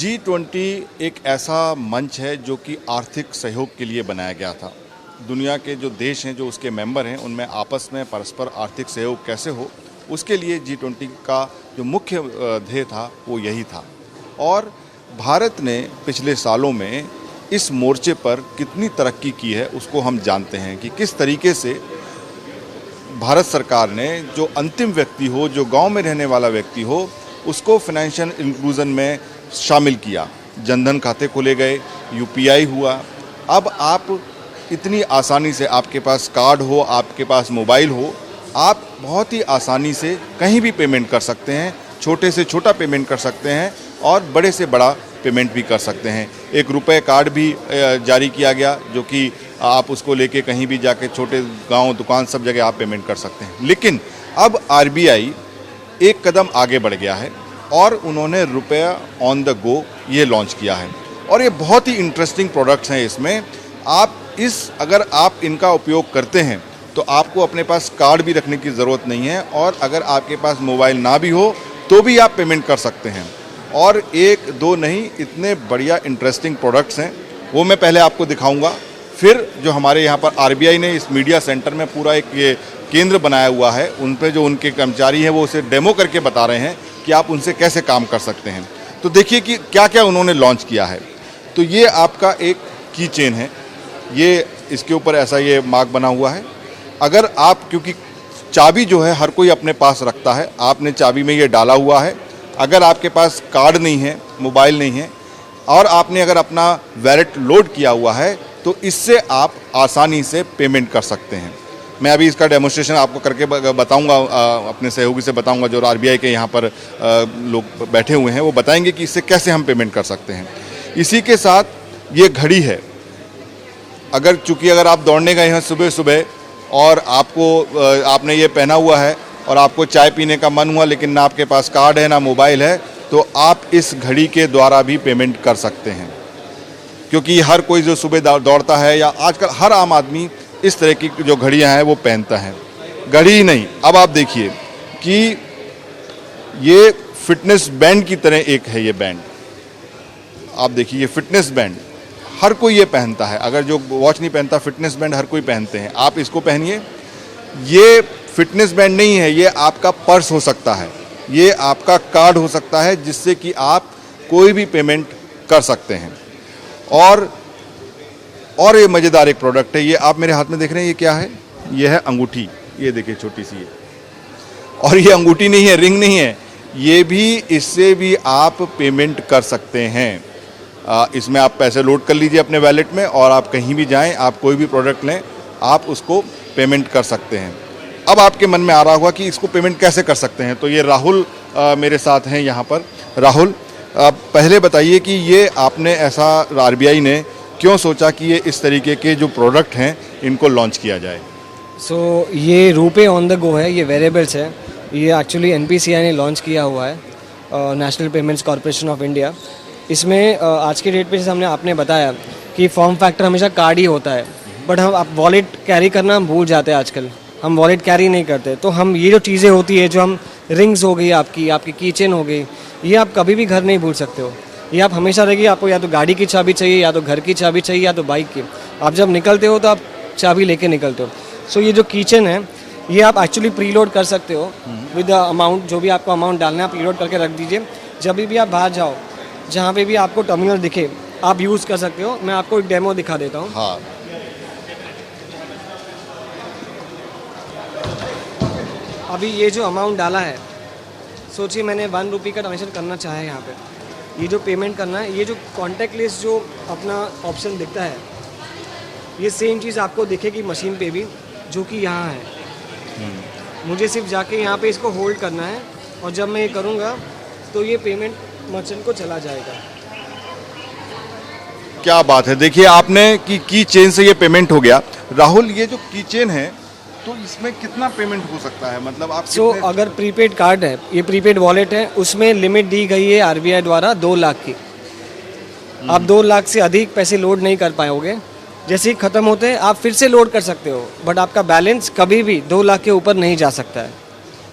G20 एक ऐसा मंच है जो कि आर्थिक सहयोग के लिए बनाया गया था। दुनिया के जो देश हैं जो उसके मेंबर हैं उनमें आपस में परस्पर आर्थिक सहयोग कैसे हो, उसके लिए G20 का जो मुख्य ध्येय था वो यही था। और भारत ने पिछले सालों में इस मोर्चे पर कितनी तरक्की की है उसको हम जानते हैं कि किस तरीके से भारत सरकार ने जो अंतिम व्यक्ति हो, जो गांव में रहने वाला व्यक्ति हो, उसको फाइनेंशियल इंक्लूजन में शामिल किया। जनधन खाते खोले गए, यूपीआई हुआ। अब आप इतनी आसानी से, आपके पास कार्ड हो, आपके पास मोबाइल हो, आप बहुत ही आसानी से कहीं भी पेमेंट कर सकते हैं, छोटे से छोटा पेमेंट कर सकते हैं और बड़े से बड़ा पेमेंट भी कर सकते हैं। एक रुपए कार्ड भी जारी किया गया जो कि आप उसको लेके कहीं भी जाके छोटे गांव, दुकान, सब जगह आप पेमेंट कर सकते हैं। लेकिन अब आरबीआई एक कदम आगे बढ़ गया है और उन्होंने रुपया ऑन द गो ये लॉन्च किया है और ये बहुत ही इंटरेस्टिंग प्रोडक्ट्स हैं। इसमें अगर आप इनका उपयोग करते हैं तो आपको अपने पास कार्ड भी रखने की ज़रूरत नहीं है और अगर आपके पास मोबाइल ना भी हो तो भी आप पेमेंट कर सकते हैं। और एक दो नहीं, इतने बढ़िया इंटरेस्टिंग प्रोडक्ट्स हैं, वो मैं पहले आपको दिखाऊंगा। फिर जो हमारे यहाँ पर आरबीआई ने इस मीडिया सेंटर में पूरा एक ये केंद्र बनाया हुआ है, उन पे जो उनके कर्मचारी हैं वो उसे डेमो करके बता रहे हैं कि आप उनसे कैसे काम कर सकते हैं। तो देखिए कि क्या क्या उन्होंने लॉन्च किया है। तो ये आपका एक की चेन है, ये इसके ऊपर ऐसा ये मार्क बना हुआ है। अगर आप, क्योंकि चाबी जो है हर कोई अपने पास रखता है, आपने चाबी में ये डाला हुआ है। अगर आपके पास कार्ड नहीं है, मोबाइल नहीं है और आपने अगर अपना वैलेट लोड किया हुआ है तो इससे आप आसानी से पेमेंट कर सकते हैं। मैं अभी इसका डेमोन्स्ट्रेशन आपको करके बताऊंगा, अपने सहयोगी से बताऊंगा जो आरबीआई के यहाँ पर लोग बैठे हुए हैं, वो बताएंगे कि इससे कैसे हम पेमेंट कर सकते हैं। इसी के साथ ये घड़ी है। अगर आप दौड़ने गए हैं सुबह सुबह और आपने ये पहना हुआ है और आपको चाय पीने का मन हुआ लेकिन ना आपके पास कार्ड है ना मोबाइल है, तो आप इस घड़ी के द्वारा भी पेमेंट कर सकते हैं। क्योंकि हर कोई जो सुबह दौड़ता है या आजकल हर आम आदमी इस तरह की जो घड़ियां हैं वो पहनता है। घड़ी ही नहीं, अब आप देखिए कि ये फिटनेस बैंड की तरह एक है ये बैंड। आप देखिए ये फिटनेस बैंड हर कोई ये पहनता है। अगर जो वॉच नहीं पहनता, फिटनेस बैंड हर कोई पहनते हैं। आप इसको पहनिए। ये फिटनेस बैंड नहीं है, ये आपका पर्स हो सकता है, ये आपका कार्ड हो सकता है जिससे कि आप कोई भी पेमेंट कर सकते हैं। और ये मज़ेदार एक प्रोडक्ट है। ये आप मेरे हाथ में देख रहे हैं, ये क्या है? ये है अंगूठी। ये देखिए छोटी सी है, और ये अंगूठी नहीं है, रिंग नहीं है, ये भी, इससे भी आप पेमेंट कर सकते हैं। इसमें आप पैसे लोड कर लीजिए अपने वैलेट में और आप कहीं भी जाएं, आप कोई भी प्रोडक्ट लें, आप उसको पेमेंट कर सकते हैं। अब आपके मन में आ रहा होगा कि इसको पेमेंट कैसे कर सकते हैं, तो ये राहुल मेरे साथ हैं यहाँ पर। राहुल, पहले बताइए कि ये आपने ऐसा आरबीआई ने क्यों सोचा कि ये इस तरीके के जो प्रोडक्ट हैं इनको लॉन्च किया जाए? ये रुपे ऑन द गो है, ये वेरिएबल्स है। ये एक्चुअली एनपीसीआई ने लॉन्च किया हुआ है, national payments corporation of India. इसमें आज के डेट पे जैसे आपने बताया कि फॉर्म फैक्टर हमेशा कार्ड ही होता है, बट हम वॉलेट कैरी करना हम भूल जाते हैं आजकल। हम वॉलेट कैरी नहीं करते, तो हम ये जो चीज़ें होती है, जो हम रिंग्स हो गई, आपकी की चेन हो गई, ये आप कभी भी घर नहीं भूल सकते हो। ये आप हमेशा रहेगी। आपको या तो गाड़ी की चाबी चाहिए, या तो घर की चाबी चाहिए, या तो बाइक की। आप जब निकलते हो तो आप चाबी लेके निकलते हो। ये जो की चेन है, ये आप एक्चुअली प्री लोड कर सकते हो विद द अमाउंट, जो भी आपको अमाउंट डालना है आप प्री लोड करके रख दीजिए। जब भी आप बाहर जाओ, जहाँ पे भी आपको टर्मिनल दिखे, आप यूज़ कर सकते हो। मैं आपको एक डेमो दिखा देता हूँ। हाँ, अभी ये जो अमाउंट डाला है, सोचिए मैंने 1 रुपये का ट्रांजेक्शन करना चाहा है। यहाँ पे ये जो पेमेंट करना है, ये जो कॉन्टैक्ट लिस्ट जो अपना ऑप्शन दिखता है, ये सेम चीज़ आपको दिखेगी मशीन पे भी, जो कि यहाँ है। मुझे सिर्फ जाके यहाँ पे इसको होल्ड करना है और जब मैं ये करूँगा तो ये पेमेंट मर्चेंट को चला जाएगा। क्या बात है। देखिए आपने कि की चेन से ये पेमेंट हो गया। राहुल, ये जो की चेन है तो इसमें कितना पेमेंट हो सकता है? मतलब आप अगर प्रीपेड कार्ड है, ये प्रीपेड वॉलेट है, उसमें लिमिट दी गई है आरबीआई द्वारा 2 लाख की। आप 2 लाख से अधिक पैसे लोड नहीं कर पाओगे। जैसे ही ख़त्म होते हैं आप फिर से लोड कर सकते हो, बट आपका बैलेंस कभी भी 2 लाख के ऊपर नहीं जा सकता है।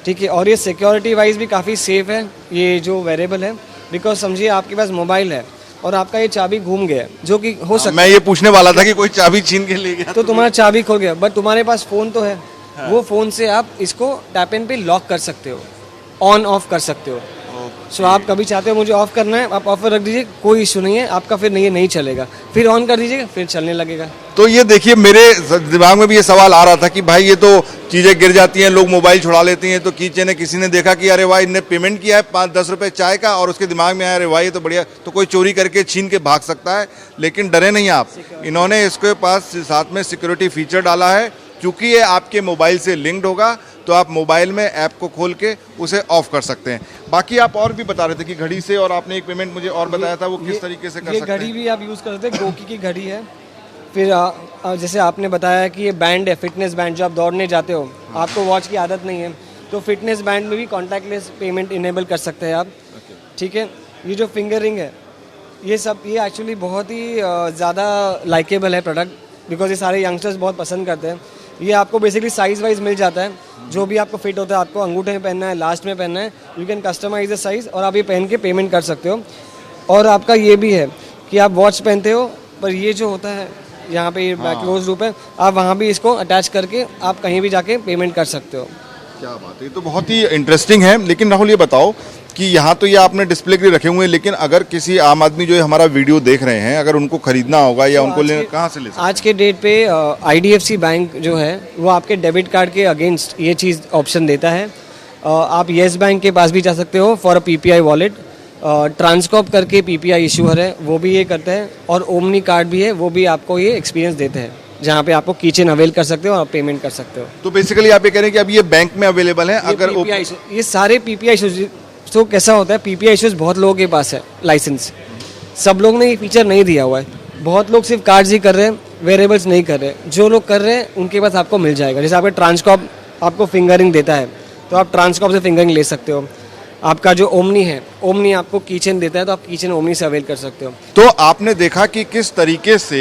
ठीक है, और ये सिक्योरिटी वाइज भी काफ़ी सेफ़ है। ये जो वेरिएबल है बिकॉज समझिए आपके पास मोबाइल है और आपका ये चाबी घूम गया, जो कि हो सकता मैं ये पूछने वाला था कि कोई चाबी छीन के ले गया है तो तुम्हारा चाबी खो गया, बट तुम्हारे पास फ़ोन तो है। वो फ़ोन से आप इसको टैप इन पे लॉक कर सकते हो, ऑन ऑफ कर सकते हो। सो आप कभी चाहते हो मुझे ऑफ करना है, आप ऑफ रख दीजिए, कोई इशू नहीं है आपका, फिर नहीं चलेगा, फिर ऑन कर दीजिएगा, फिर चलने लगेगा। तो ये देखिए, मेरे दिमाग में भी ये सवाल आ रहा था कि भाई ये तो चीज़ें गिर जाती हैं, लोग मोबाइल छुड़ा लेते हैं, तो कीचेन है, किसी ने देखा कि अरे भाई इनने पेमेंट किया है 5-10 रुपए चाय का, और उसके दिमाग में आया अरे भाई ये तो बढ़िया, तो कोई चोरी करके छीन के भाग सकता है। लेकिन डरे नहीं आप, इन्होंने इसके पास साथ में सिक्योरिटी फीचर डाला है, क्योंकि ये आपके मोबाइल से लिंक्ड होगा, तो आप मोबाइल में ऐप को खोल के उसे ऑफ कर सकते हैं। बाकी आप और भी बता रहे थे कि घड़ी से, और आपने एक पेमेंट मुझे और बताया था, वो किस तरीके से कर ये सकते हैं? घड़ी भी आप यूज़ कर सकते हैं, गोकी की घड़ी है। फिर जैसे आपने बताया कि ये बैंड है, फिटनेस बैंड, जो आप दौड़ने जाते हो, आपको वॉच की आदत नहीं है, तो फिटनेस बैंड में भी कॉन्टैक्टलेस पेमेंट इनेबल कर सकते हैं आप। ठीक है, ये जो फिंगर रिंग है, ये सब, ये एक्चुअली बहुत ही ज़्यादा लाइकेबल है प्रोडक्ट, बिकॉज ये सारे यंगस्टर्स बहुत पसंद करते हैं। ये आपको बेसिकली साइज़ वाइज मिल जाता है, जो भी आपको फिट होता है, आपको अंगूठे में पहनना है, लास्ट में पहनना है, you can customize the size, और आप ये पहन के पेमेंट कर सकते हो। और आपका ये भी है कि आप वॉच पहनते हो, पर ये जो होता है यहाँ पे क्लोज लूप है, आप वहाँ भी इसको अटैच करके आप कहीं भी जाके पेमेंट कर सकते हो। क्या बात है, ये तो बहुत ही इंटरेस्टिंग है। लेकिन राहुल ये बताओ कि यहाँ तो ये आपने डिस्प्ले के लिए रखे हुए हैं, लेकिन अगर किसी आम आदमी जो हमारा वीडियो देख रहे हैं, अगर उनको खरीदना होगा या उनको लेना, कहाँ से ले सकते हैं? आज के डेट पे IDFC बैंक जो है वो आपके डेबिट कार्ड के अगेंस्ट ये चीज़ ऑप्शन देता है। आप येस बैंक के पास भी जा सकते हो फॉर अ PPI वॉलेट। ट्रांसकॉप करके PPI इशूअर है, वो भी ये करते हैं, और ओमनी कार्ड भी है, वो भी आपको ये एक्सपीरियंस देते हैं, जहाँ पे आपको कीचेन अवेल कर सकते हो और पेमेंट कर सकते हो। तो बेसिकली आप ये कह रहे हैं कि अब ये बैंक में अवेलेबल है, अगर ये सारे PPI इशूज, तो कैसा होता है, PPI इशूज बहुत लोगों के पास है लाइसेंस, सब लोग ने ये फीचर नहीं दिया हुआ है, बहुत लोग सिर्फ कार्ड्स ही कर रहे हैं, वेरिएबल्स नहीं कर रहे। जो लोग कर रहे हैं उनके पास आपको मिल जाएगा। जैसे आपका ट्रांसकॉप आपको फिंगरिंग देता है, तो आप ट्रांसकॉप से फिंगरिंग ले सकते हो। आपका जो ओमनी है, ओमनी आपको कीचेन देता है, तो आप कीचेन ओमनी से अवेल कर सकते हो। तो आपने देखा कि किस तरीके से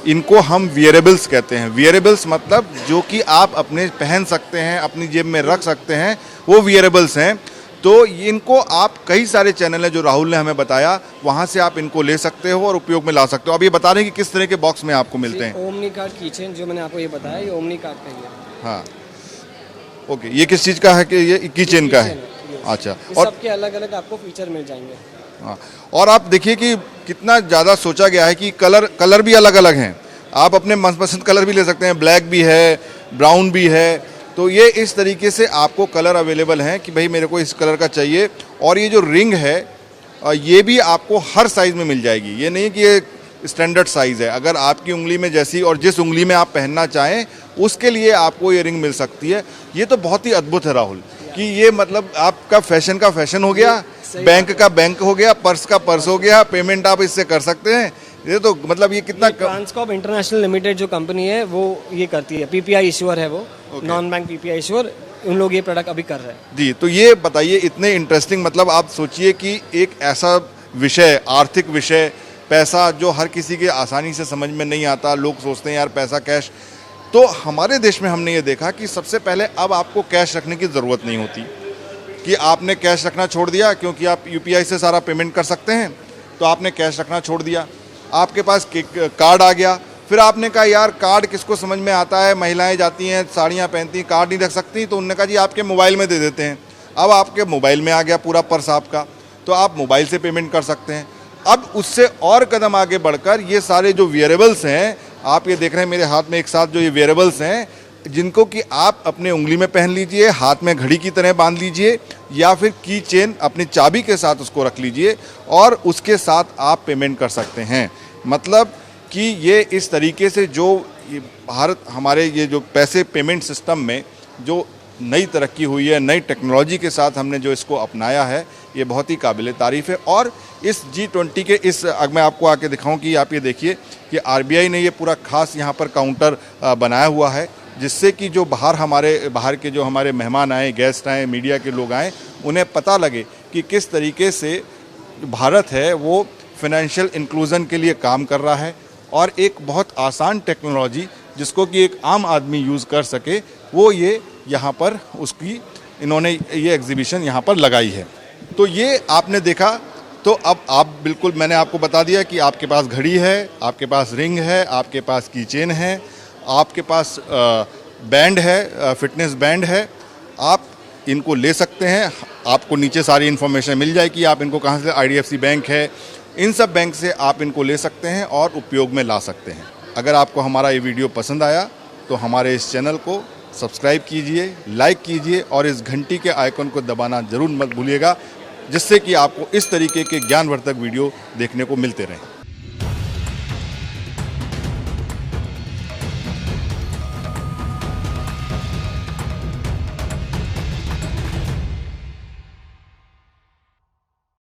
इनको हम वियरेबल्स कहते हैं। वियरेबल्स मतलब जो कि आप अपने पहन सकते हैं, अपनी जेब में रख सकते हैं, वो वियरेबल्स हैं। तो इनको आप, कई सारे चैनल हैं जो राहुल ने हमें बताया, वहाँ से आप इनको ले सकते हो और उपयोग में ला सकते हो। अब ये बता रहे हैं कि किस तरह के बॉक्स में आपको मिलते हैं। ओमनी कार्ड कीचेन जो मैंने आपको ये बताया, ये ओमनी कार्ड का ही है। हाँ, ओके, ये किस चीज़ का है? कि ये कीचेन का है। अच्छा, और सबके अलग अलग आपको फीचर मिल जाएंगे। हाँ, और आप देखिए कि कितना ज़्यादा सोचा गया है कि कलर भी अलग अलग हैं। आप अपने मनपसंद कलर भी ले सकते हैं, ब्लैक भी है, ब्राउन भी है। तो ये इस तरीके से आपको कलर अवेलेबल हैं कि भाई मेरे को इस कलर का चाहिए। और ये जो रिंग है, ये भी आपको हर साइज़ में मिल जाएगी। ये नहीं कि ये स्टैंडर्ड साइज़ है, अगर आपकी उंगली में जैसी और जिस उंगली में आप पहनना चाहें उसके लिए आपको ये रिंग मिल सकती है। ये तो बहुत ही अद्भुत है राहुल, कि ये मतलब आपका फैशन का फैशन हो गया, बैंक का बैंक हो गया, पर्स का पर्स हो गया, पेमेंट आप इससे कर सकते हैं। ये तो मतलब ये कितना ट्रांसकॉप इंटरनेशनल लिमिटेड जो कंपनी है वो ये करती है, PPI इशूअर है वो, नॉन बैंक PPI इशूअर, उन लोग ये प्रोडक्ट अभी कर रहे हैं। जी, तो ये बताइए, इतने इंटरेस्टिंग, मतलब आप सोचिए कि एक ऐसा विषय, आर्थिक विषय, पैसा जो हर किसी के आसानी से समझ में नहीं आता, लोग सोचते हैं यार पैसा कैश, तो हमारे देश में हमने ये देखा कि सबसे पहले अब आपको कैश रखने की ज़रूरत नहीं होती, कि आपने कैश रखना छोड़ दिया, क्योंकि आप UPI से सारा पेमेंट कर सकते हैं, तो आपने कैश रखना छोड़ दिया। आपके पास कार्ड आ गया, फिर आपने कहा यार कार्ड किसको समझ में आता है, महिलाएं जाती हैं साड़ियाँ पहनती, कार्ड नहीं रख सकती, तो उन्होंने कहा जी आपके मोबाइल में दे देते हैं। अब आपके मोबाइल में आ गया पूरा पर्स आपका, तो आप मोबाइल से पेमेंट कर सकते हैं। अब उससे और कदम आगे बढ़कर ये सारे जो वियरेबल्स हैं, आप ये देख रहे हैं मेरे हाथ में एक साथ जो ये वियरेबल्स हैं, जिनको कि आप अपने उंगली में पहन लीजिए, हाथ में घड़ी की तरह बांध लीजिए, या फिर की चेन अपनी चाबी के साथ उसको रख लीजिए और उसके साथ आप पेमेंट कर सकते हैं। मतलब कि ये इस तरीके से जो भारत, हमारे ये जो पैसे पेमेंट सिस्टम में जो नई तरक्की हुई है, नई टेक्नोलॉजी के साथ हमने जो इसको अपनाया है, ये बहुत ही काबिल तारीफ़ है। और इस G20 के इस, मैं आपको आके दिखाऊं कि आप ये देखिए कि RBI ने ये पूरा खास यहाँ पर काउंटर बनाया हुआ है, जिससे कि जो बाहर के जो हमारे मेहमान आए, गेस्ट आए, मीडिया के लोग आए, उन्हें पता लगे कि किस तरीके से भारत है वो फाइनेंशियल इंक्लूजन के लिए काम कर रहा है। और एक बहुत आसान टेक्नोलॉजी जिसको कि एक आम आदमी यूज़ कर सके, वो ये यहाँ पर उसकी इन्होंने ये एग्जीबिशन यहाँ पर लगाई है। तो ये आपने देखा तो अब आप बिल्कुल, मैंने आपको बता दिया कि आपके पास घड़ी है, आपके पास रिंग है, आपके पास की चेन है, आपके पास बैंड है, फिटनेस बैंड है, आप इनको ले सकते हैं। आपको नीचे सारी इन्फॉर्मेशन मिल जाएगी, आप इनको कहाँ से, IDFC बैंक है, इन सब बैंक से आप इनको ले सकते हैं और उपयोग में ला सकते हैं। अगर आपको हमारा ये वीडियो पसंद आया तो हमारे इस चैनल को सब्सक्राइब कीजिए, लाइक कीजिए और इस घंटी के आइकन को दबाना ज़रूर मत भूलिएगा, जिससे कि आपको इस तरीके के ज्ञानवर्धक वीडियो देखने को मिलते रहें।